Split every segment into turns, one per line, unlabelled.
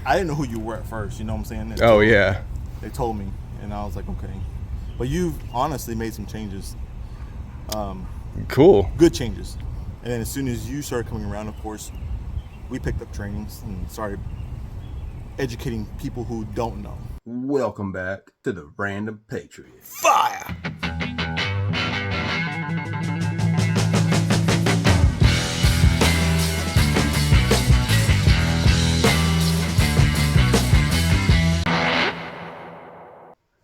I didn't know who you were at first, you know what I'm saying?
Oh, yeah.
They told me, and I was like, okay. But you've honestly made some changes.
Cool.
Good changes. And then as soon as you started coming around, of course, we picked up trainings and started educating people who don't know.
Welcome back to the Random Patriot.
Fire!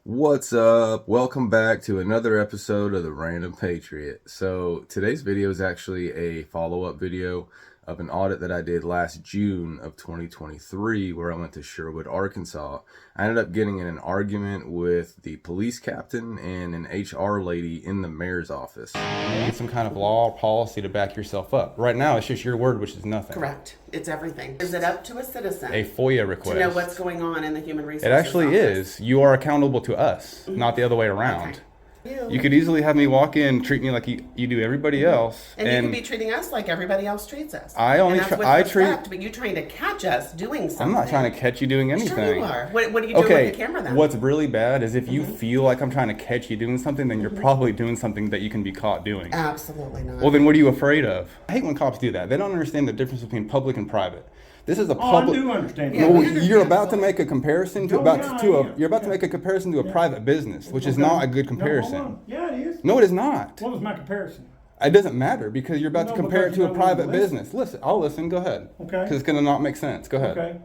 What's up? Welcome back to another episode of the Random Patriot. So today's video is actually a follow-up video of an audit that I did last June of 2023 where I went to Sherwood, Arkansas. I ended up getting in an argument with the police captain and an HR lady in the mayor's office.
You need some kind of law or policy to back yourself up. Right now, it's just your word, which is nothing.
Correct. It's everything. Is it up to a citizen
A FOIA request.
to know what's going on in the human resources
It actually
office?
is. You are accountable to us, not the other way around.
Okay.
You could easily have me walk in, treat me like you do everybody else.
And you could be treating us like everybody else treats us.
I only
and that's with respect, but you're trying to catch us doing something.
I'm not trying to catch you doing anything.
Sure you are. What are you doing with the camera then?
What's really bad is if you feel like I'm trying to catch you doing something, then you're probably doing something that you can be caught doing.
Absolutely not.
Well, then what are you afraid of? I hate when cops do that. They don't understand the difference between public and private. This is a public.
I do understand.
Yeah,
Well,
we understand
you're about to make a comparison to
yeah,
you're about to make a comparison to a private business, which is not a good comparison.
Yeah, it is.
No, it is not.
What was my comparison?
It doesn't matter because you're about to
No,
compare it
because
to
you
a
don't wanna
private
listen.
business. Listen, I'll listen. Go ahead.
Okay.
Because it's gonna not make sense. Go ahead.
Okay.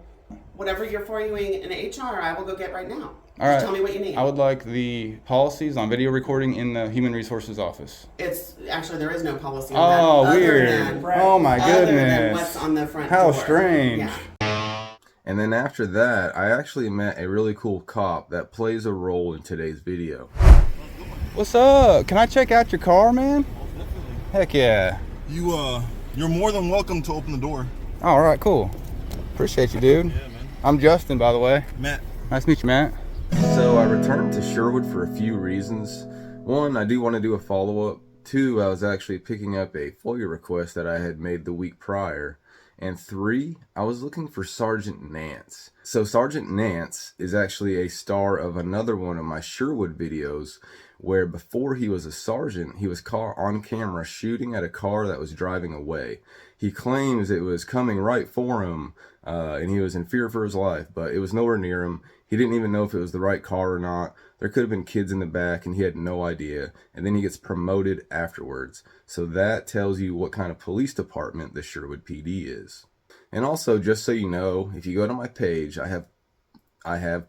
Whatever you're for you in HR, I will go get right now.
All right.
Just tell me what you need.
I would like the policies on video recording in the Human Resources office.
It's actually there is no policy on that. other
Weird.
than-
Oh my
Other than
goodness.
what's on the front
How
door.
strange.
Yeah.
And then after that, I actually met a really cool cop that plays a role in today's video.
What's up? Can I check out your car, man? Heck yeah.
You're more than welcome to open the door.
All right, cool. Appreciate you, dude.
Yeah, man.
I'm Justin, by the way.
Matt.
Nice to meet you, Matt.
So I returned to Sherwood for a few reasons. One, I do want to do a follow-up. Two, I was actually picking up a FOIA request that I had made the week prior. And three, I was looking for Sergeant Nance. So Sergeant Nance is actually a star of another one of my Sherwood videos where before he was a sergeant, he was caught on camera shooting at a car that was driving away. He claims it was coming right for him and he was in fear for his life, but it was nowhere near him. He didn't even know if it was the right car or not. There could have been kids in the back and he had no idea. And then he gets promoted afterwards. So that tells you what kind of police department the Sherwood PD is. And also, just so you know, if you go to my page, I have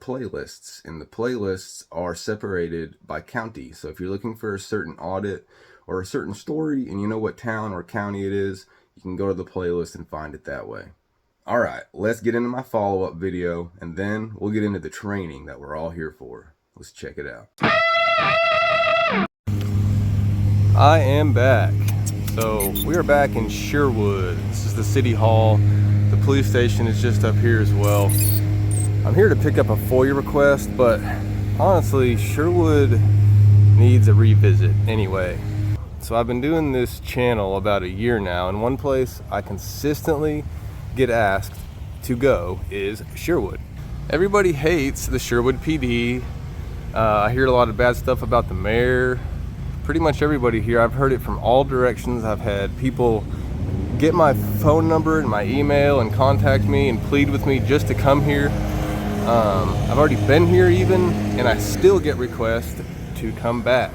playlists, and the playlists are separated by county. So if you're looking for a certain audit or a certain story and you know what town or county it is, you can go to the playlist and find it that way. All right, let's get into my follow-up video, and then we'll get into the training that we're all here for. Let's check it out.
I am back. So we are back in Sherwood. This is the city hall. The police station is just up here as well. I'm here to pick up a FOIA request, but honestly, Sherwood needs a revisit anyway. So I've been doing this channel about a year now, and one place I consistently get asked to go is Sherwood. Everybody hates the Sherwood PD. I hear a lot of bad stuff about the mayor. Pretty much everybody here, I've heard it from all directions. I've had people get my phone number and my email and contact me and plead with me just to come here. I've already been here even, and I still get requests to come back.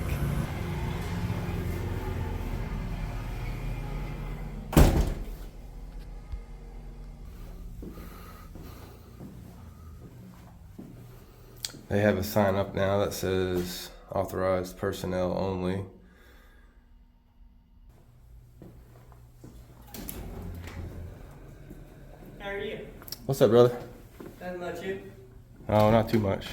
They have a sign up now that says authorized personnel only.
How are you?
What's up, brother?
Nothing much, you?
Oh, not too much.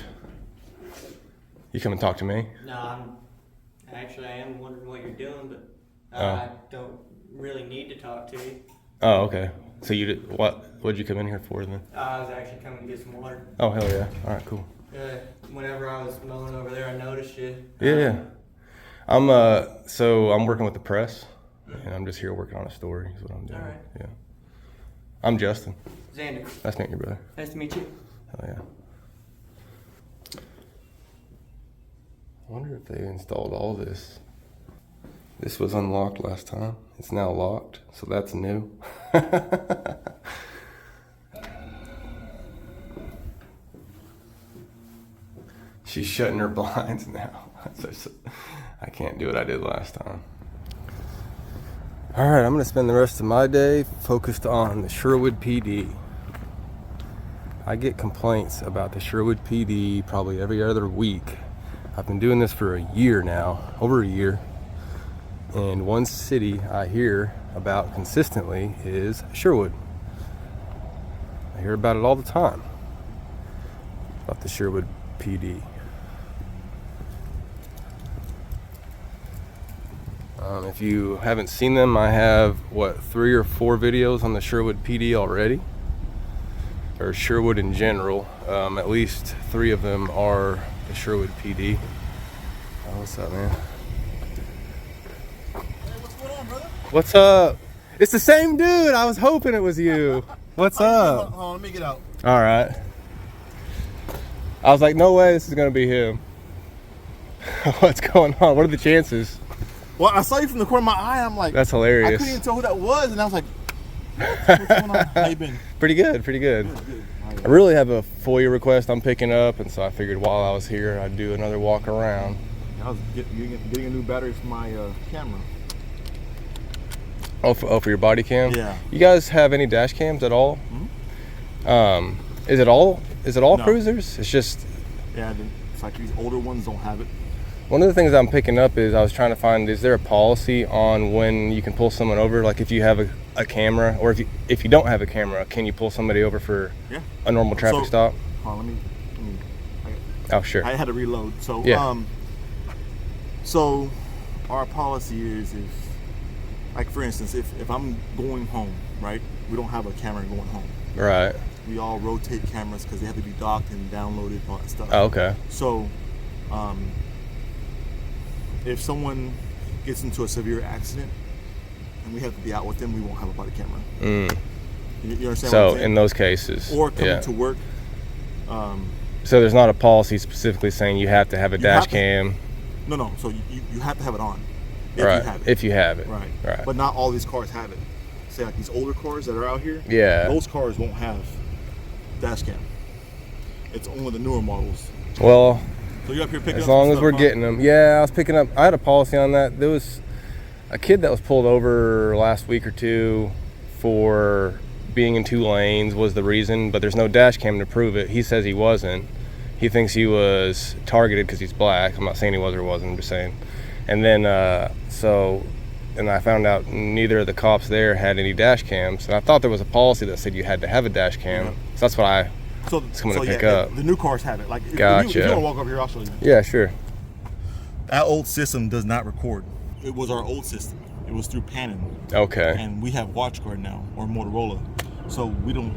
You come and talk to me?
No, I am wondering what you're doing, but
Oh.
I don't really need to talk to you.
Oh, okay. So you did, what'd you come in here for then?
I was actually coming to get some water.
Oh, hell yeah. All right, cool.
Whenever I was mowing over there, I noticed you.
Yeah. I'm working with the press, and I'm just here working on a story is what I'm doing.
All right.
Yeah. I'm Justin.
Xander.
Nice to meet you, brother.
Nice to meet you.
Oh yeah. I wonder if they installed all this. This was unlocked last time. It's now locked, so that's new. She's shutting her blinds now. I can't do what I did last time. All right, I'm gonna spend the rest of my day focused on the Sherwood PD. I get complaints about the Sherwood PD probably every other week. I've been doing this for a year now, over a year. And one city I hear about consistently is Sherwood. I hear about it all the time, about the Sherwood PD. If you haven't seen them, I have, 3 or 4 videos on the Sherwood PD already, or Sherwood in general. At least 3 of them are the Sherwood PD. Oh, what's up, man?
Hey, what's going on, brother?
What's up? It's the same dude. I was hoping it was you. What's up?
Hold on, let me get out.
All right. I was like, no way this is going to be him. What's going on? What are the chances?
Well, I saw you from the corner of my eye. I'm like,
That's hilarious.
I couldn't even tell who that was, and I was like, what's going on? How you been?
Pretty good, pretty good.
Good.
I really have a FOIA request I'm picking up, and so I figured while I was here, I'd do another walk around.
I was getting a new battery for my camera.
Oh, for your body cam?
Yeah.
You guys have any dash cams at all?
Mm-hmm.
Is it all
No.
cruisers? It's just...
Yeah, it's like these older ones don't have it.
One of the things I'm picking up is I was trying to find, is there a policy on when you can pull someone over? Like if you have a camera, or if you don't have a camera, can you pull somebody over for a normal traffic stop?
Hold on, let me
Oh, sure.
I had to reload. So,
Yeah.
So our policy is if, like for instance, if I'm going home, right? We don't have a camera going home.
Right.
We all rotate cameras because they have to be docked and downloaded and all that stuff.
Oh, okay.
So, if someone gets into a severe accident and we have to be out with them, we won't have a body camera. You understand what I'm
So
saying?
in those cases,
Or coming to work.
So there's not a policy specifically saying you have to have a dash
have to-
cam.
No. So you have to have it on. If
Right.
you have it.
If you have it.
Right. But not all these cars have it. Say like these older cars that are out here.
Yeah.
Those cars won't have dash cam. It's only the newer models.
Well,
So you're up here picking
as
up
long
some
as
stuff,
we're
huh?
getting them. Yeah, I was picking up. I had a policy on that. There was a kid that was pulled over last week or two for being in 2 lanes was the reason, but there's no dash cam to prove it. He says he wasn't. He thinks he was targeted because he's black. I'm not saying he was or wasn't. I'm just saying. And then and I found out neither of the cops there had any dash cams. And I thought there was a policy that said you had to have a dash cam.
Yeah.
So that's what I
So,
was coming to
yeah,
pick up.
The new cars have it. Like if
Gotcha.
if you want to walk over here, I'll show you.
Yeah, sure.
That old system does not record. It was our old system. It was through Panon.
Okay.
And we have WatchGuard now, or Motorola. So we don't,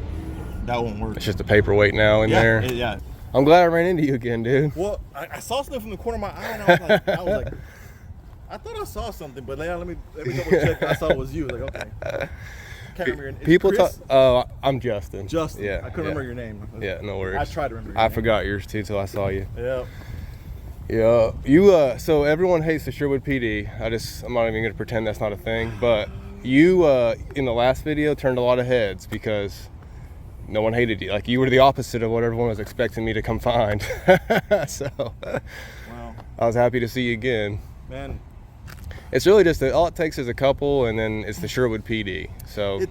that won't work.
It's just a paperweight now in there.
Yeah.
I'm glad I ran into you again, dude.
Well, I saw something from the corner of my eye, and I was like, I thought I saw something, but let me double check. I saw it was you. Like, okay. Can't remember your name.
People talk.
Chris?
Oh, I'm Justin.
Justin.
Yeah.
I couldn't remember your name.
Yeah, no worries.
I tried to remember your
I
name.
forgot yours too till I saw you.
Yeah.
Yeah. You. So everyone hates the Sherwood PD. I'm not even gonna pretend that's not a thing. But you, in the last video, turned a lot of heads because no one hated you. Like you were the opposite of what everyone was expecting me to come find. So.
Wow.
I was happy to see you again.
Man.
It's really just all it takes is a couple, and then it's the Sherwood PD. So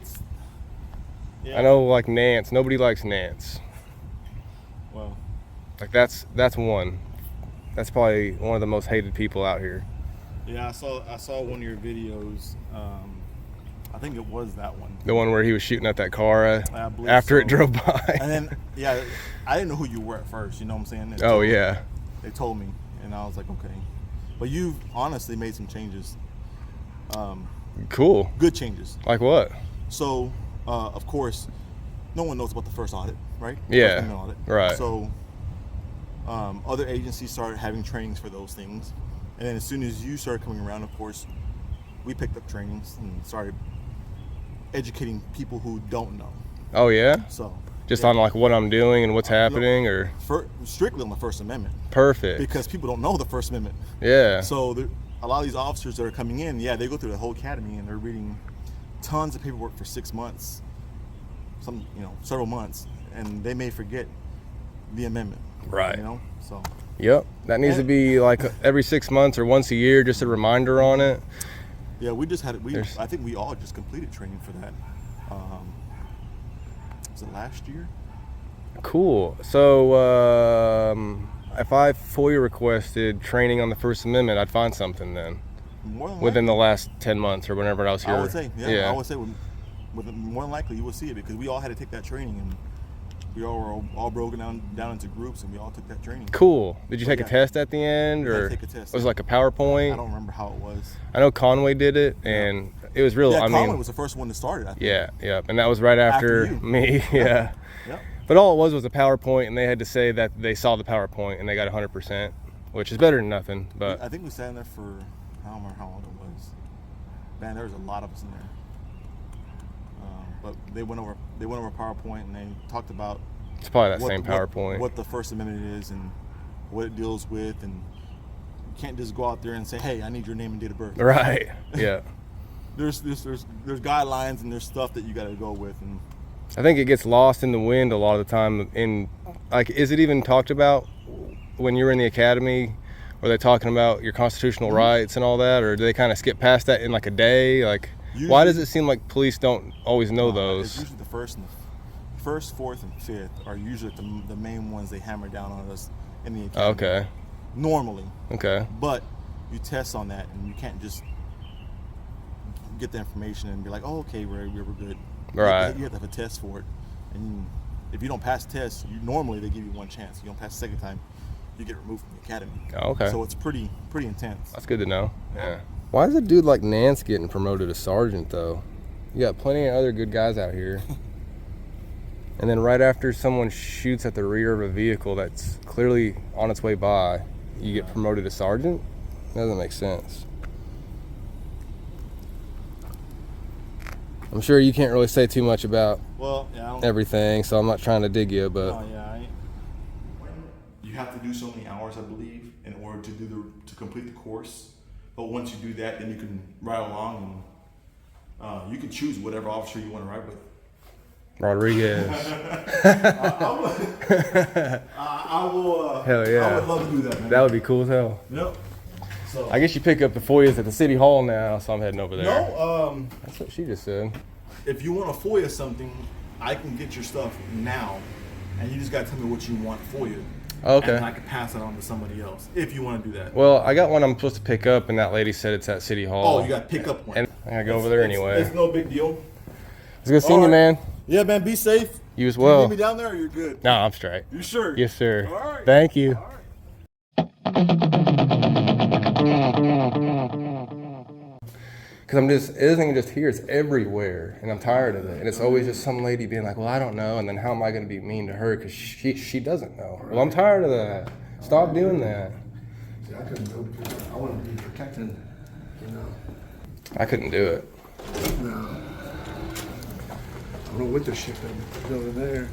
Yeah.
I know, like Nance. Nobody likes Nance.
Well.
Like that's one. That's probably one of the most hated people out here.
Yeah, I saw one of your videos. I think it was that one.
The one where he was shooting at that car
I believe
after
so.
it drove by.
And then, yeah, I didn't know who you were at first. You know what I'm saying?
Oh yeah.
They told me, and I was like, okay. But you've honestly made some changes.
Cool.
Good changes.
Like what?
So, of course, no one knows about the first audit, right?
Yeah,
First criminal audit.
right.
So, other agencies started having trainings for those things. And then as soon as you started coming around, of course, we picked up trainings and started educating people who don't know.
Oh yeah.
So
Just on like what I'm doing and what's happening, or
strictly on the First Amendment.
perfect.
Because people don't know the First Amendment.
Yeah.
So a lot of these officers that are coming in, yeah, they go through the whole academy and they're reading tons of paperwork for 6 months, several months, and they may forget the amendment.
Right.
So.
Yep. That needs to be like every 6 months or once a year, just a reminder on it.
Yeah, we just had it. I think we all just completed training for that. Was it last year?
Cool. So if I FOIA requested training on the First Amendment, I'd find something then within the last 10 months or whenever I was here.
I would say, yeah. I would say more than likely you will see it, because we all had to take that training, and we all were all broken down into groups, and we all took that training.
Cool. Did you take a test at the end, or
take a test,
was it like a PowerPoint?
I don't remember how it was.
I know Conway did it, and it was real.
Yeah,
I
Conway
mean,
was the first one that started, I think.
Yeah, and that was right after
you.
me. Yeah.
Yep.
But all it was a PowerPoint, and they had to say that they saw the PowerPoint and they got 100%, which is better than nothing. But
I think we sat in there for, I don't remember how long it was. Man, there was a lot of us in there. But they went over PowerPoint, and they talked about
it's probably that same PowerPoint.
What the First Amendment is and what it deals with, and you can't just go out there and say, "Hey, I need your name and date of birth."
Right. Yeah.
There's guidelines and there's stuff that you got to go with, and
I think it gets lost in the wind a lot of the time. Is it even talked about when you were in the academy? Were they talking about your constitutional rights and all that, or do they kind of skip past that in like a day? Like, why does it seem like police don't always know those?
It's usually the first, fourth, and fifth are usually the main ones they hammer down on us in the academy.
Okay.
Normally.
Okay.
But you test on that, and you can't just get the information and be like, "Oh, okay, we're good."
Right.
You have to have a test for it, and if you don't pass the test, normally they give you one chance. You don't pass the second time, you get removed from the academy.
Oh, okay.
So it's pretty intense.
That's good to know. Yeah. Why is a dude like Nance getting promoted to sergeant though? You got plenty of other good guys out here. And then right after someone shoots at the rear of a vehicle that's clearly on its way by, you get promoted to sergeant? Doesn't make sense. I'm sure you can't really say too much about everything, so I'm not trying to dig you, but
you have to do so many hours, I believe, in order to complete the course. But once you do that, then you can ride along, and you can choose whatever officer you want to ride with.
Rodriguez.
I will.
Hell yeah.
I would love to do that, man.
That would be cool as hell.
Yep. So
I guess you pick up the FOIAs at the city hall now, so I'm heading over there.
No,
that's what she just said.
If you want to FOIA something, I can get your stuff now, and you just got to tell me what you want FOIA.
Okay.
And I can pass it on to somebody else if you want to do that.
Well, I got one I'm supposed to pick up, and that lady said it's at City Hall.
Oh, you got to pick up one.
And I gotta go over there anyway.
It's no big deal.
It's good seeing you, man.
Yeah, man. Be safe.
You as well.
You need me down there, or you're good?
No, I'm straight.
You sure?
Yes, sir.
All right.
Thank you.
All right.
Because it isn't just here, it's everywhere, and I'm tired of it. And it's always just some lady being like, well, I don't know, and then how am I going to be mean to her because she doesn't know? Well, I'm tired of that. Stop doing that.
See, I couldn't go because I wanted to be protecting,
I couldn't do it.
No. I don't know what the shit they're over there.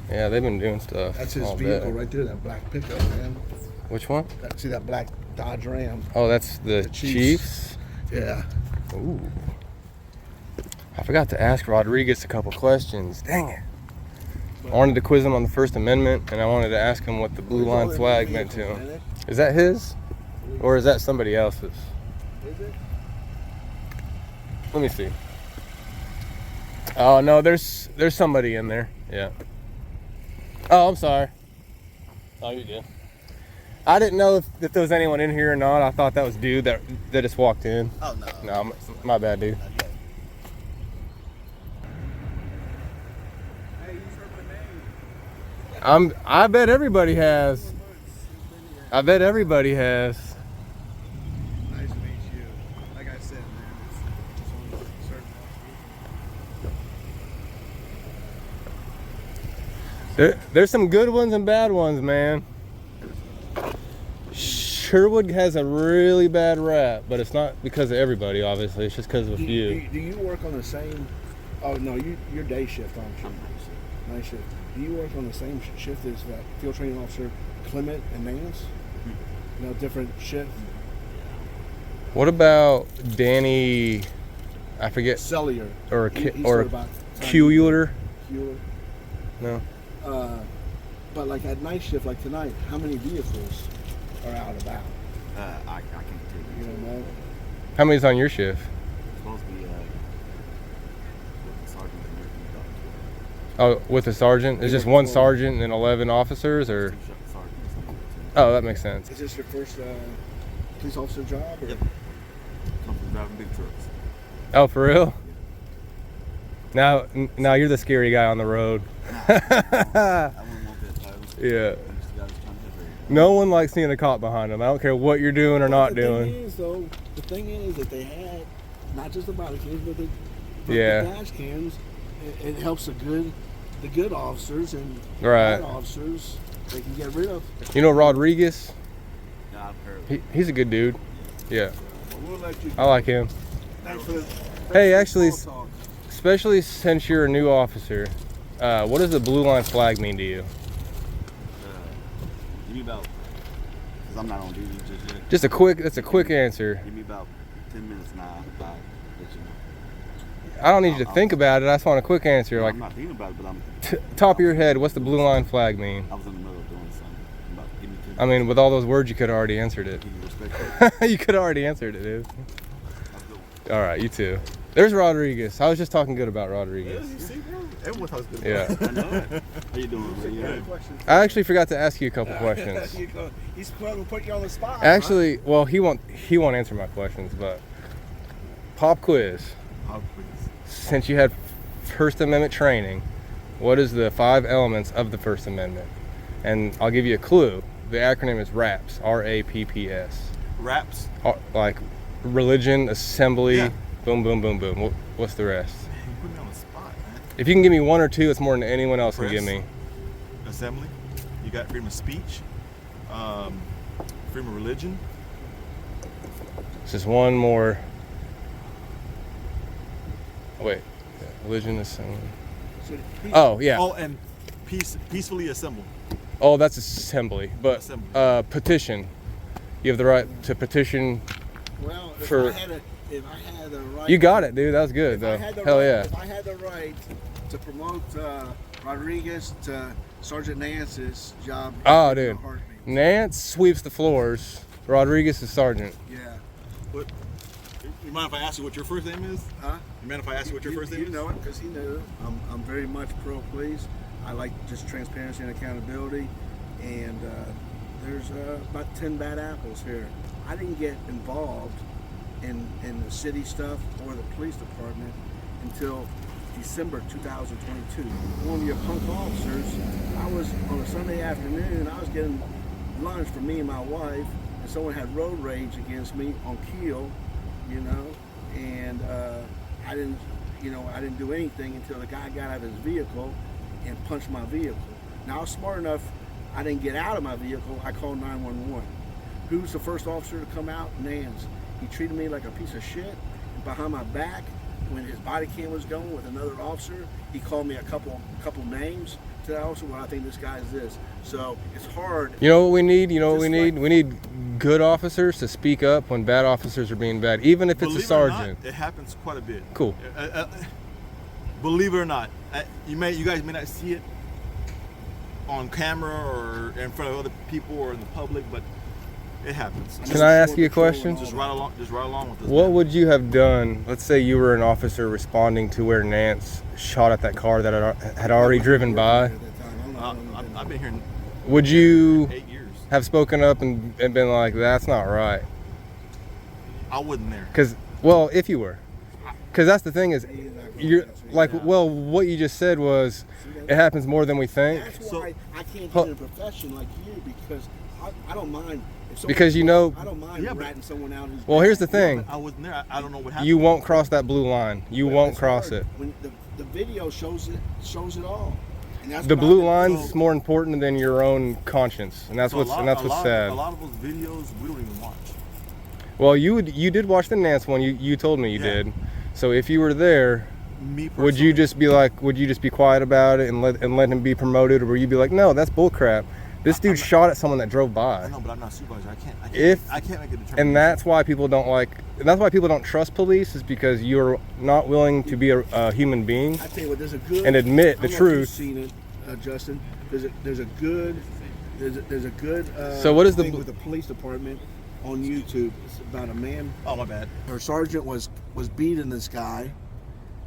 Yeah, they've been doing stuff.
That's his
all
vehicle
day.
right there, that black pickup, man.
Which one?
See that black Dodge Ram?
Oh, that's the Chiefs?
Yeah.
Ooh. I forgot to ask Rodriguez a couple questions. Dang it. I wanted to quiz him on the First Amendment, and I wanted to ask him what the blue line flag meant to him. Is that his? Or is that somebody else's?
Is it?
Let me see. Oh, no, there's somebody in there. Yeah. Oh, I'm sorry. Oh, you're good. I didn't know if there was anyone in here or not. I thought that was dude that just walked in.
Oh, no.
No, my bad, dude. I bet everybody has. I bet everybody has.
Nice to meet you. Like I said, man, it's just only certain
There's some good ones and bad ones, man. Sherwood has a really bad rap, but it's not because of everybody, obviously. It's just because of a few.
Do you work on the same? Oh no, you're day shift, aren't you? Night shift. Do you work on the same shift as that field training officer Clement and Nance? No, different shift.
What about Danny? I forget.
Cellier.
Or
He
or
started about
Kiehl?
Kiehl.
No.
But like at night shift, like tonight, how many vehicles are out about?
I can't tell you.
You don't know?
How many's on your shift?
It's supposed to be with the sergeant and everything.
Oh, with the sergeant? It's just one sergeant and 11 officers, or? Oh, that makes sense.
Is this your first police officer job? Or?
Yep. Come from driving big trucks.
Oh, for real? Now you're the scary guy on the road.
I wouldn't want that title.
Yeah.
I'm just the guy that's trying to hit everybody.
No one likes seeing a cop behind them. I don't care what you're doing or not doing.
The thing is that they had not just the body cams, but the dash cams. It helps the good officers and bad officers. They can get rid of.
You know Rodriguez?
Yeah, I've heard.
He's a good dude. Yeah,
We'll let you
I like him.
Thanks for the.
Hey, actually,
talk.
especially since you're a new officer, what does the blue line flag mean to you?
Give me about, because I'm not on duty just yet.
That's a quick answer.
Give me about 10 minutes and I'll let you know.
I don't need you to think about it. I just want a quick answer. Like,
I'm not thinking about it, but I'm.
top of your head, what's the blue line flag mean?
I was in the middle of doing something. Give me 10 minutes.
I mean, with all those words, you could have already answered it.
Can you respect that?
You could have already answered it, dude.
Have a good one.
All right, you too. There's Rodriguez. I was just talking good about Rodriguez.
You see, bro? Everyone talks good.
Yeah.
I know it. How you doing, man? You all right?
I actually forgot to ask you a couple questions.
He's going to put you on the spot.
Actually, well, he won't answer my questions, but pop quiz.
Oh, please.
Since you had First Amendment training, what is the 5 elements of the First Amendment? And I'll give you a clue. The acronym is RAPS. RAPPS.
Raps.
Like religion, assembly,
Yeah.
boom, boom, boom, boom. What's the rest?
Man, you put me on the spot, man.
If you can give me 1 or 2, it's more than anyone else can
Press.
give me.
Assembly. You got freedom of speech. Freedom of religion.
It's just one more. Wait. Religion, assembly. Oh, yeah.
Oh, and peacefully assemble.
Oh, that's assembly. But
Assembly.
petition. You have the right to petition.
Well, if
For-
I had the right.
You got it, dude. That was good,
If
though.
I had the
Hell
right,
yeah.
If I had the right to promote Rodriguez to Sergeant Nance's job.
Oh,
in a
dude.
heartbeat.
Nance sweeps the floors. Rodriguez is sergeant.
Yeah.
What? You mind if I ask you what your first name is?
Huh?
You mind if I ask you what your first name
You
is?
know it because he knew it. I'm very much pro police. I like just transparency and accountability. And there's about 10 bad apples here. I didn't get involved in the city stuff or the police department until December 2022. One of your punk officers, I was on a Sunday afternoon, I was getting lunch for me and my wife, and someone had road rage against me on Kiehl, you know, and I didn't do anything until the guy got out of his vehicle and punched my vehicle. Now I was smart enough, I didn't get out of my vehicle, I called 911. Who's the first officer to come out? Nance. He treated me like a piece of shit. Behind my back, when his body cam was going with another officer, he called me a couple names to that officer. Well, I think this guy's this. So it's hard.
You know what we need? You know what we
Just
need?
like-
We need good officers to speak up when bad officers are being bad, even if it's
Believe
a
it or not,
sergeant.
it happens quite a bit.
Cool.
Believe it or not, you guys may not see it on camera or in front of other people or in the public, but it happens.
Can I ask you a question?
Just ride along with this.
What
man.
would you have done? Let's say you were an officer responding to where Nance shot at that car that had already driven by.
At that time. I don't know how long I've been
I've been here
Would you
8 years.
have spoken up and been like, "That's not right"?
I wasn't there.
Because, well, if you were, because that's the thing is,
there. He's not gonna
you're
answer.
like, well, what you just said was, it happens more than we think.
That's
So-
why I can't
Huh.
get in a profession like you because I don't mind. If someone-
Because you know-
I don't mind
Yeah, but-
ratting someone out. Who's
Well,
bad.
here's the thing:
I wasn't there. I don't know what happened.
you won't cross that blue line. You won't
It's
cross
hard.
it.
When the video shows it all. And that's
The
what I
blue
think.
line's more important than your own conscience, and that's
So
what's sad.
A lot of those videos we don't even watch.
Well, you did watch the Nance one. You told me you
Yeah.
did. So if you were there,
Me
would you
personally-
just be like, would you just be quiet about it and let him be promoted, or would you be like, no, that's bullcrap? This dude shot at someone that drove by.
I know, but I'm not a supervisor. I can't
If-
make a determination.
And that's why people don't like. And that's why people don't trust police, is because you're not willing to be a human being
I tell you what, there's a good
and admit
I
the
don't know if
truth.
You've seen it, Justin. There's a good
So what is the
thing with the police department on YouTube. It's about a man.
Oh, my bad.
Her sergeant was beating this guy.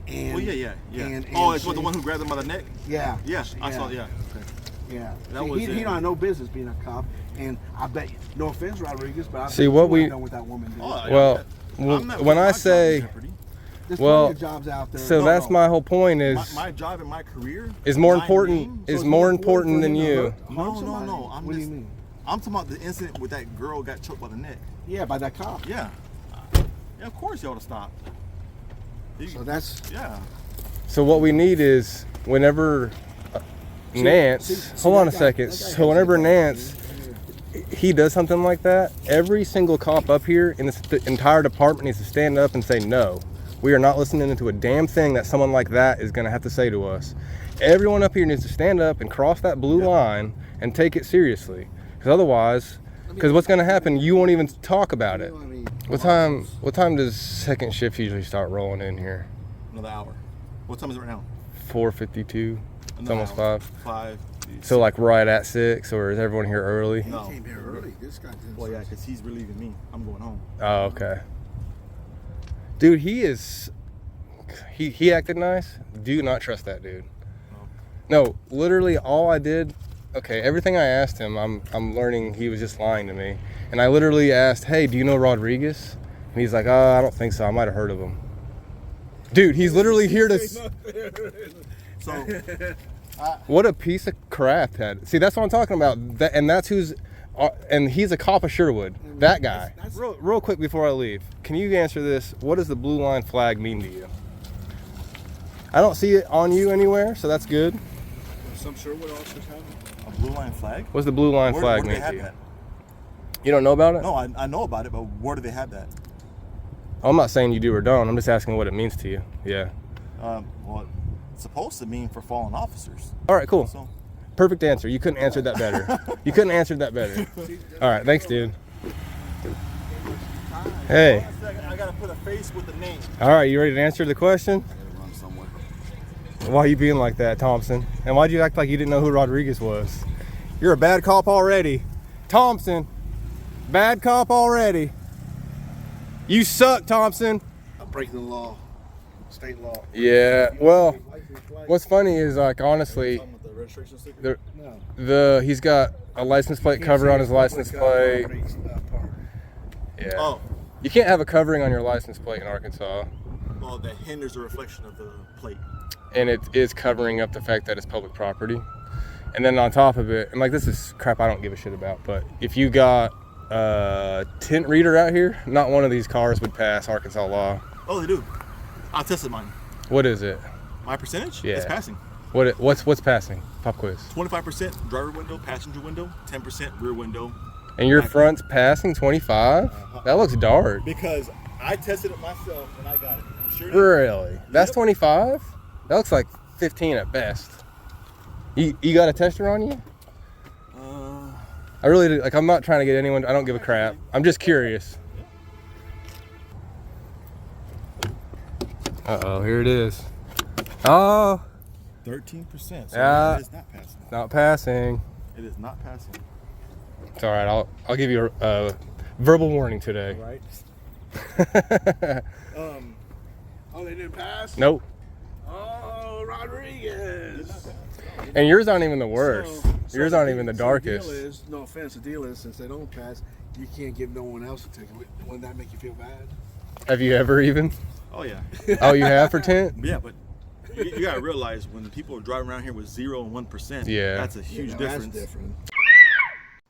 And,
Well, yeah.
And
It's with the one who grabbed him by the neck?
Yeah.
Yeah, I saw, yeah. Okay.
Yeah.
That
See,
was
he
it.
don't have no business being a cop. And I bet you, no offense, Rodriguez, but I
See,
bet
what
you
we-
ain't done what that woman did.
Well,
I'm not
when
putting
I
my job in
say,
jeopardy.
There's
well,
plenty of jobs out there.
so
No,
that's
no.
my whole point is
My job and my career
is more
my
important
name-
is
So
more
it's
important than
for him to
you.
hurt
No,
somebody?
I'm
What
just,
do you mean?
I'm talking about the incident where that girl got choked by the neck.
Yeah, by that cop.
Yeah. Yeah, of course you ought to stop.
So that's
Yeah.
So what we need is whenever Nance,
see
hold on a
that guy-
second.
that guy
So
has
whenever
a-
Nance, he does something like that, every single cop up here in this entire department needs to stand up and say, no, we are not listening to a damn thing that someone like that is going to have to say to us. Everyone up here needs to stand up and cross that blue line and take it seriously. Because otherwise, because what's going to happen, you won't even talk about it.
I mean,
What time does second shift usually start rolling in here?
Another hour. What time is it right now?
4:52. It's
Another
almost
hour.
5.
5.
So like right at 6, or is everyone here early?
he
No.
came here early. This guy did.
Well, yeah, because he's relieving me. I'm going home.
Oh, okay. Dude, he acted nice. Do not trust that dude. No, literally all I did, okay, everything I asked him, I'm learning he was just lying to me. And I literally asked, hey, do you know Rodriguez? And he's like, I don't think so. I might have heard of him. Dude, he's literally here to...
So,
What a piece of crap, Ted. See, that's what I'm talking about. And that's who's... and he's a cop of Sherwood. That guy. Real quick before I leave, can you answer this? What does the blue line flag mean to you? I don't see it on you anywhere, so that's good.
Some Sherwood officers have it.
a blue line flag?
What's the blue line
Where
flag
do they
mean
have
to you?
that?
You don't know about it?
No, I know about it, but where do they have that?
I'm not saying you do or don't. I'm just asking what it means to you. Yeah.
Well, it's supposed to mean for fallen officers.
All right, cool.
So,
Perfect answer. You couldn't answer that better. You couldn't answer that better. All right, thanks, dude. Hey.
I gotta put a face with the name.
All right, you ready to answer the question?
Run somewhere.
Why are you being like that, Thompson? And why'd you act like you didn't know who Rodriguez was? You're a bad cop already. Thompson, bad cop already. You suck, Thompson.
I'm breaking the law, state law.
Yeah, well, what's funny is, like, honestly,
With the registration sticker?
No.
he's got a license plate cover on his license plate. Yeah.
Oh,
You can't have a covering on your license plate in Arkansas,
well, that hinders the reflection of the plate.
and it is covering up the fact that it's public property. And then on top of it, and like, this is crap I don't give a shit about, but if you got a tint reader out here, not one of these cars would pass Arkansas law.
Oh, they do. I tested mine.
What is it?
My percentage?
Yeah.
It's passing.
What's passing? Pop quiz.
25% driver window, passenger window, 10% rear window.
And your
Back-
front's passing 25? That looks dark.
Because I tested it myself and I got it. Sure did.
Really? That's
Yep.
25? That looks like 15 at best. You got a tester on you? I really do. Like, I'm not trying to get anyone. I don't give a crap. I'm just curious. Uh-oh, here it is. Oh,
13%. So
Yeah.
it is not passing.
not passing.
It is not passing.
It's all right. I'll give you a verbal warning today.
Right. Oh, they didn't pass?
Nope.
Oh, Rodriguez.
And yours aren't even the worst.
So
Yours aren't even the darkest.
deal is, no offense, the deal is, since they don't pass, you can't give no one else a ticket. Wouldn't that make you feel bad?
Have you ever even?
Oh, yeah.
Oh, you have for tint?
Yeah, but you got to realize when people are driving around here with 0 and 1%,
Yeah.
that's a huge difference.
That's different.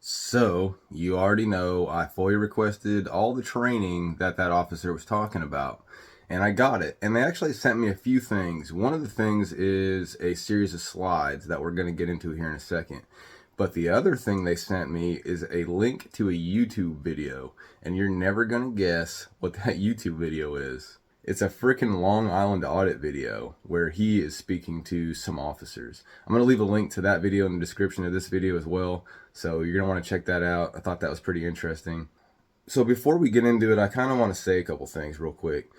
So, you already know I FOIA requested all the training that officer was talking about. And I got it. And they actually sent me a few things. One of the things is a series of slides that we're going to get into here in a second. But the other thing they sent me is a link to a YouTube video. And you're never going to guess what that YouTube video is. It's a freaking Long Island audit video where he is speaking to some officers. I'm going to leave a link to that video in the description of this video as well, so you're going to want to check that out. I thought that was pretty interesting. So before we get into it, I kind of want to say a couple things real quick.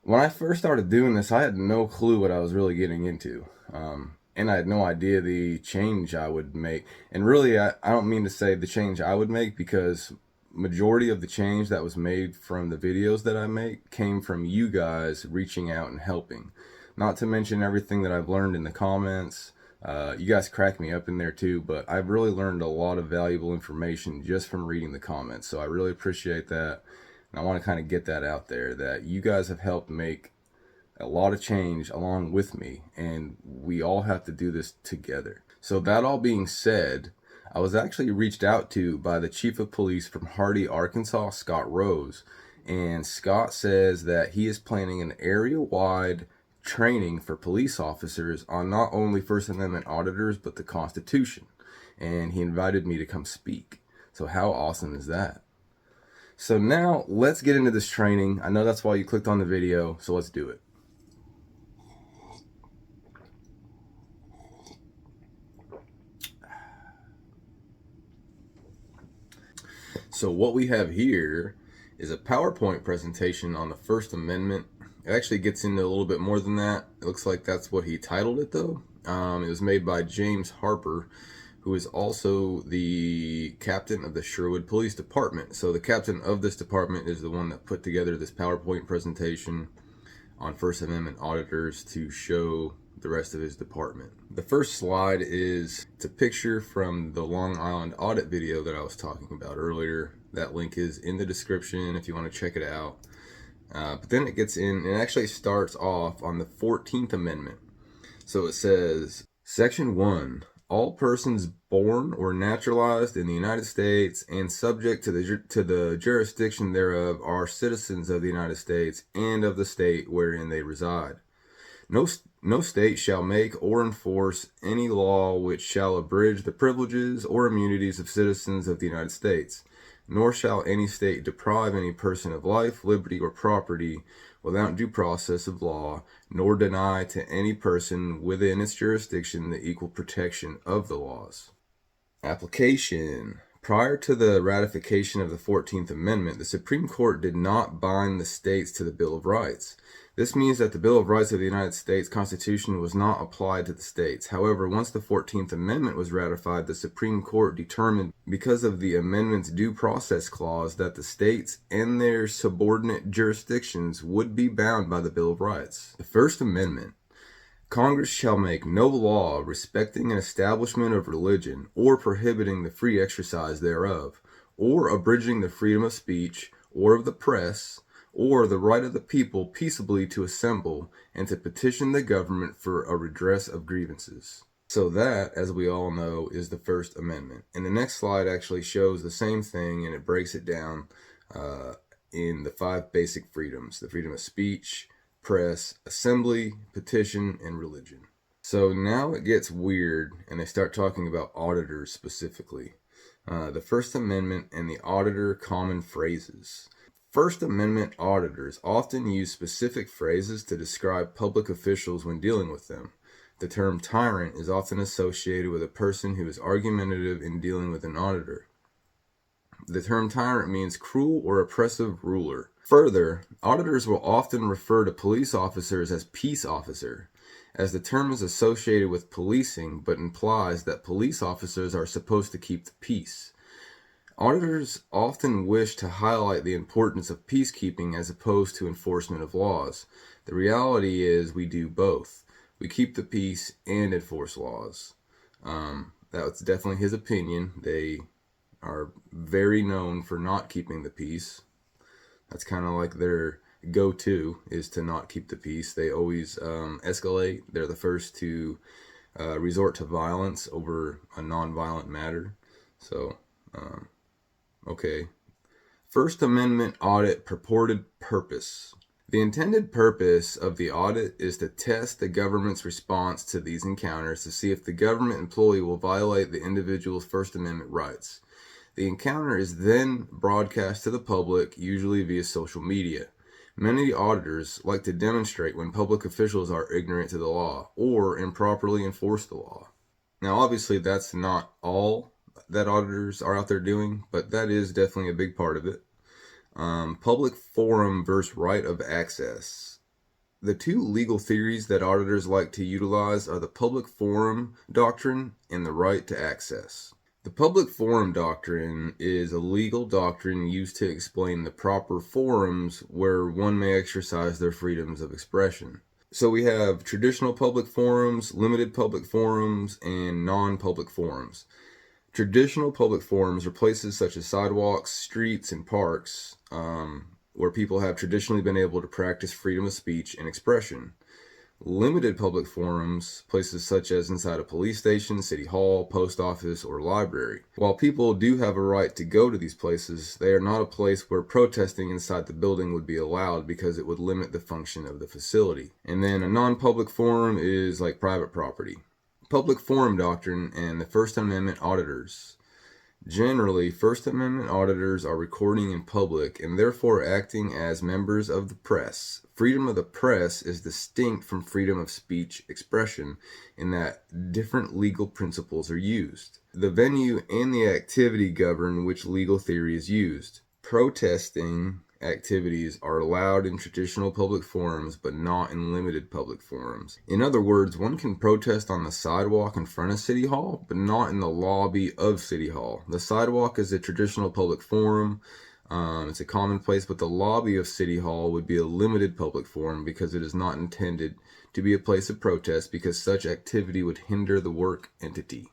When I first started doing this, I had no clue what I was really getting into. And I had no idea the change I would make. And really, I don't mean to say the change I would make, because majority of the change that was made from the videos that I make came from you guys reaching out and helping. Not to mention everything that I've learned in the comments. You guys crack me up in there too, but I've really learned a lot of valuable information just from reading the comments. So I really appreciate that. And I want to kind of get that out there, that you guys have helped make a lot of change along with me, and we all have to do this together. So that all being said, I was actually reached out to by the chief of police from Hardy, Arkansas, Scott Rose, and Scott says that he is planning an area-wide training for police officers on not only First Amendment auditors, but the Constitution, and he invited me to come speak. So how awesome is that? So now let's get into this training. I know that's why you clicked on the video, so let's do it. So what we have here is a PowerPoint presentation on the First Amendment. It actually gets into a little bit more than that. It looks like that's what he titled it though. It was made by James Harper, who is also the captain of the Sherwood Police Department. So the captain of this department is the one that put together this PowerPoint presentation on First Amendment auditors to show the rest of his department. The first slide is a picture from the Long Island audit video that I was talking about earlier. That link is in the description if you want to check it out. But then it gets in, and it actually starts off on the 14th Amendment. So it says, Section 1, all persons born or naturalized in the United States and subject to the jurisdiction thereof are citizens of the United States and of the state wherein they reside. No state shall make or enforce any law which shall abridge the privileges or immunities of citizens of the United States, nor shall any state deprive any person of life, liberty, or property without due process of law, nor deny to any person within its jurisdiction the equal protection of the laws. Application. Prior to the ratification of the 14th Amendment, the Supreme Court did not bind the states to the Bill of Rights. This means that the Bill of Rights of the United States Constitution was not applied to the states. However, once the 14th Amendment was ratified, the Supreme Court determined, because of the amendment's due process clause, that the states and their subordinate jurisdictions would be bound by the Bill of Rights. The First Amendment. Congress shall make no law respecting an establishment of religion, or prohibiting the free exercise thereof, or abridging the freedom of speech, or of the press, or the right of the people peaceably to assemble and to petition the government for a redress of grievances. So that, as we all know, is the First Amendment. And the next slide actually shows the same thing, and it breaks it down in the 5 basic freedoms: the freedom of speech, press, assembly, petition, and religion. So now it gets weird, and they start talking about auditors specifically. The First Amendment and the auditor common phrases. First Amendment auditors often use specific phrases to describe public officials when dealing with them. The term tyrant is often associated with a person who is argumentative in dealing with an auditor. The term tyrant means cruel or oppressive ruler. Further, auditors will often refer to police officers as peace officer, as the term is associated with policing but implies that police officers are supposed to keep the peace. Auditors often wish to highlight the importance of peacekeeping as opposed to enforcement of laws. The reality is we do both. We keep the peace and enforce laws. That's definitely his opinion. They are very known for not keeping the peace. That's kind of like their go-to, is to not keep the peace. They always escalate. They're the first to resort to violence over a non-violent matter. So, okay. First Amendment audit purported purpose. The intended purpose of the audit is to test the government's response to these encounters to see if the government employee will violate the individual's First Amendment rights. The encounter is then broadcast to the public, usually via social media. Many auditors like to demonstrate when public officials are ignorant to the law or improperly enforce the law. Now, obviously, that's not all that auditors are out there doing, but that is definitely a big part of it. Public forum versus right of access. The two legal theories that auditors like to utilize are the public forum doctrine and the right to access. The public forum doctrine is a legal doctrine used to explain the proper forums where one may exercise their freedoms of expression. So we have traditional public forums, limited public forums, and non-public forums. Traditional public forums are places such as sidewalks, streets, and parks where people have traditionally been able to practice freedom of speech and expression. Limited public forums, places such as inside a police station, city hall, post office, or library. While people do have a right to go to these places, they are not a place where protesting inside the building would be allowed because it would limit the function of the facility. And then a non-public forum is like private property. Public forum doctrine and the First Amendment auditors. Generally, First Amendment auditors are recording in public and therefore acting as members of the press. Freedom of the press is distinct from freedom of speech expression in that different legal principles are used. The venue and the activity govern which legal theory is used. Protesting activities are allowed in traditional public forums but not in limited public forums. In other words, one can protest on the sidewalk in front of City Hall but not in the lobby of City Hall. The sidewalk is a traditional public forum. It's a commonplace, but the lobby of City Hall would be a limited public forum because it is not intended to be a place of protest because such activity would hinder the work entity.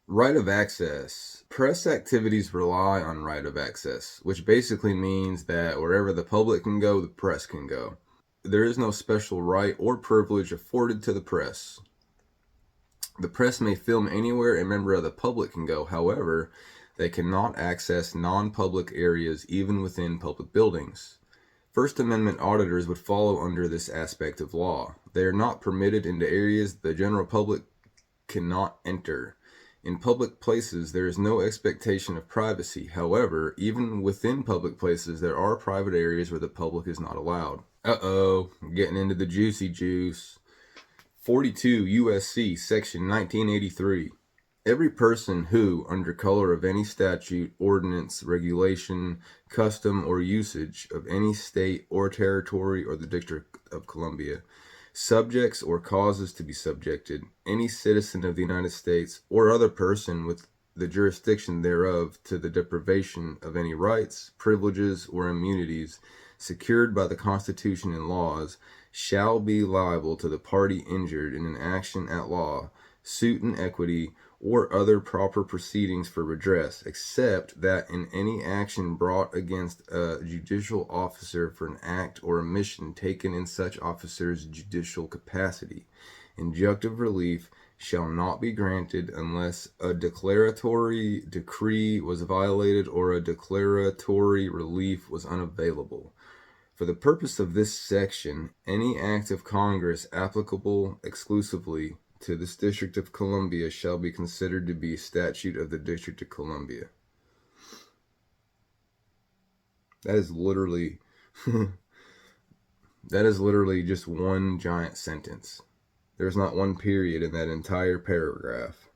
Right of access. Press activities rely on right of access, which basically means that wherever the public can go, the press can go. There is no special right or privilege afforded to the press. The press may film anywhere a member of the public can go. However, they cannot access non-public areas even within public buildings. First Amendment auditors would follow under this aspect of law. They are not permitted into areas the general public cannot enter. In public places, there is no expectation of privacy. However, even within public places, there are private areas where the public is not allowed. Getting into the juicy juice. 42 U.S.C. Section 1983. Every person who, under color of any statute, ordinance, regulation, custom, or usage of any state or territory or the District of Columbia, subjects or causes to be subjected, any citizen of the United States or other person with the jurisdiction thereof to the deprivation of any rights, privileges, or immunities secured by the Constitution and laws, shall be liable to the party injured in an action at law, suit in equity, or other proper proceedings for redress, except that in any action brought against a judicial officer for an act or omission taken in such officer's judicial capacity, injunctive relief shall not be granted unless a declaratory decree was violated or a declaratory relief was unavailable. For the purpose of this section, any act of Congress applicable exclusively to this District of Columbia shall be considered to be a statute of the District of Columbia. That is literally just one giant sentence. There's not one period in that entire paragraph.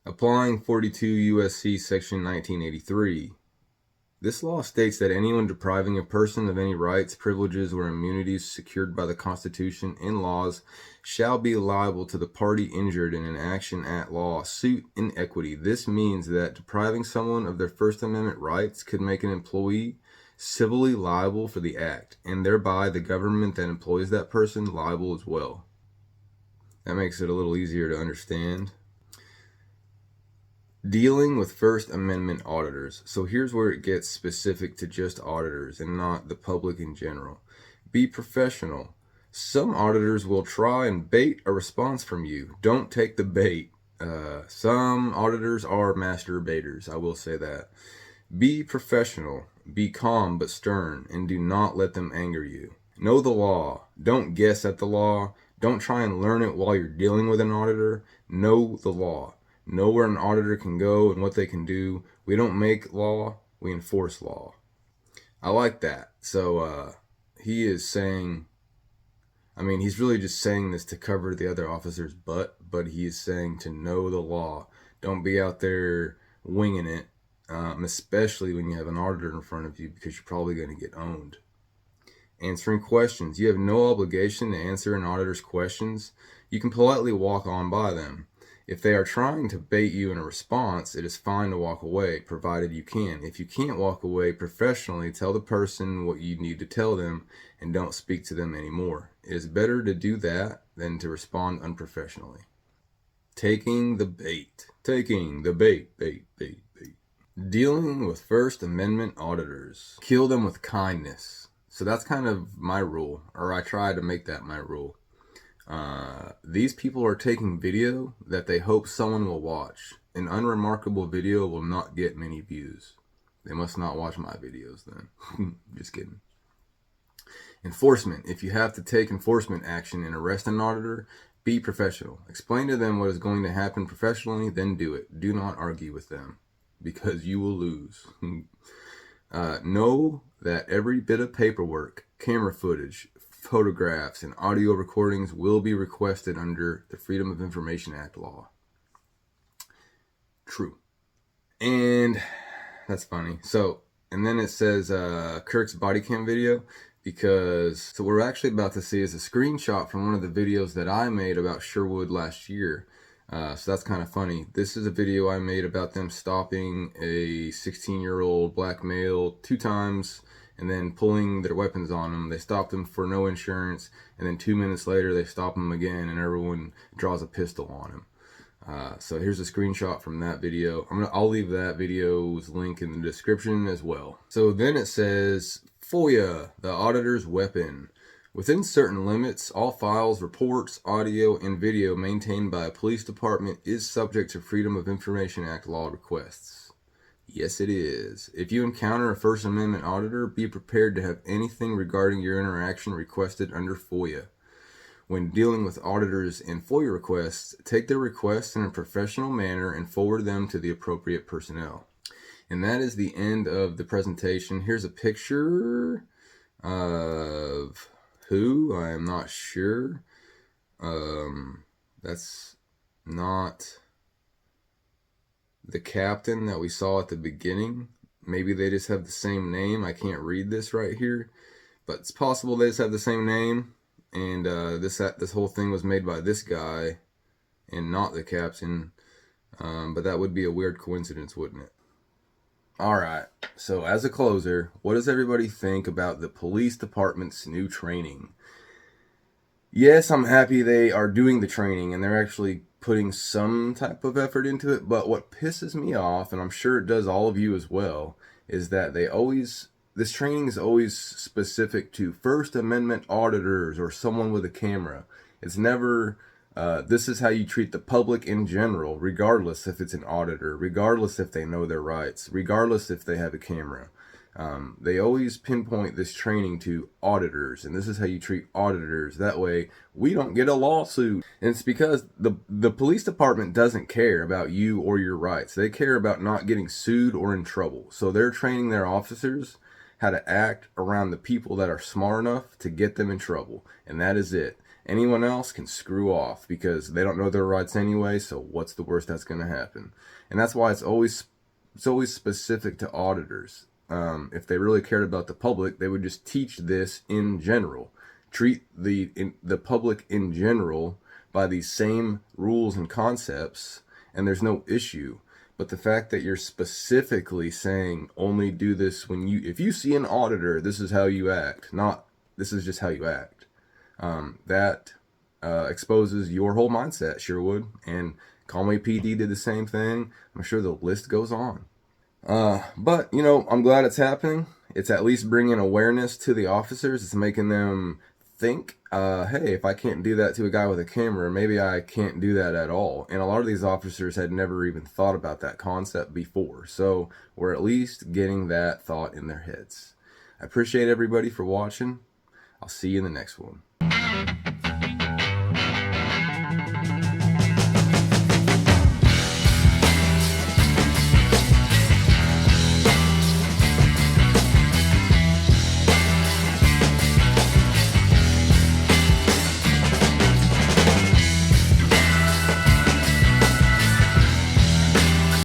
Applying 42 U.S.C. Section 1983. This law states that anyone depriving a person of any rights, privileges, or immunities secured by the Constitution and laws shall be liable to the party injured in an action at law, suit in equity. This means that depriving someone of their First Amendment rights could make an employee civilly liable for the act, and thereby the government that employs that person liable as well. That makes it a little easier to understand. Dealing with First Amendment auditors. So here's where it gets specific to just auditors and not the public in general. Be professional. Some auditors will try and bait a response from you. Don't take the bait. Some auditors are master baiters, I will say that. Be professional. Be calm but stern, and do not let them anger you. Know the law. Don't guess at the law. Don't try and learn it while you're dealing with an auditor. Know the law. Know where an auditor can go and what they can do. We don't make law, we enforce law. I like that. So he is saying, I mean, he's really just saying this to cover the other officer's butt, but he's saying to know the law. Don't be out there winging it, especially when you have an auditor in front of you, because you're probably going to get owned. Answering questions. You have no obligation to answer an auditor's questions. You can politely walk on by them. If they are trying to bait you in a response, it is fine to walk away, provided you can. If you can't walk away professionally, tell the person what you need to tell them and don't speak to them anymore. It is better to do that than to respond unprofessionally. Taking the bait. Taking the bait. Dealing with First Amendment auditors. Kill them with kindness. So that's kind of my rule, or I try to make that my rule. These people are taking video that they hope someone will watch. An unremarkable video will not get many views. They must not watch my videos then. Just kidding. Enforcement. If you have to take enforcement action and arrest an auditor, be professional. Explain to them what is going to happen professionally, then do it. Do not argue with them, because you will lose. Know that every bit of paperwork, camera footage, photographs, and audio recordings will be requested under the Freedom of Information Act law. True. And that's funny. So, and then it says Kirk's body cam video, because so what we're actually about to see is a screenshot from one of the videos that I made about Sherwood last year. So that's kind of funny. This is a video I made about them stopping a 16-year-old black male 2 times and then pulling their weapons on him. They stopped him for no insurance, and then 2 minutes later they stop him again and everyone draws a pistol on him. So here's a screenshot from that video. I'll leave that video's link in the description as well. So then it says, FOIA, the auditor's weapon. Within certain limits, all files, reports, audio, and video maintained by a police department is subject to Freedom of Information Act law requests. Yes, it is. If you encounter a First Amendment auditor, be prepared to have anything regarding your interaction requested under FOIA. When dealing with auditors and FOIA requests, take their requests in a professional manner and forward them to the appropriate personnel. And that is the end of the presentation. Here's a picture of who? I am not sure. That's not the captain that we saw at the beginning. Maybe they just have the same name. I can't read this right here, but it's possible they just have the same name. And this whole thing was made by this guy and not the captain. But that would be a weird coincidence, wouldn't it? Alright, so as a closer, what does everybody think about the police department's new training? Yes, I'm happy they are doing the training and they're actually putting some type of effort into it, but what pisses me off, and I'm sure it does all of you as well, is that this training is always specific to First Amendment auditors or someone with a camera. It's never, this is how you treat the public in general, regardless if it's an auditor, regardless if they know their rights, regardless if they have a camera. They always pinpoint this training to auditors, and this is how you treat auditors. That way, we don't get a lawsuit. And it's because the police department doesn't care about you or your rights. They care about not getting sued or in trouble. So they're training their officers how to act around the people that are smart enough to get them in trouble. And that is it. Anyone else can screw off because they don't know their rights anyway, so what's the worst that's going to happen? And that's why it's always specific to auditors. If they really cared about the public, they would just teach this in general. Treat the public in general by these same rules and concepts, and there's no issue. But the fact that you're specifically saying only do this when if you see an auditor, this is how you act, not this is just how you act. That exposes your whole mindset, Sherwood, and Conway PD did the same thing. I'm sure the list goes on. But, you know, I'm glad it's happening. It's at least bringing awareness to the officers. It's making them think, hey, if I can't do that to a guy with a camera, maybe I can't do that at all. And a lot of these officers had never even thought about that concept before. So we're at least getting that thought in their heads. I appreciate everybody for watching. I'll see you in the next one.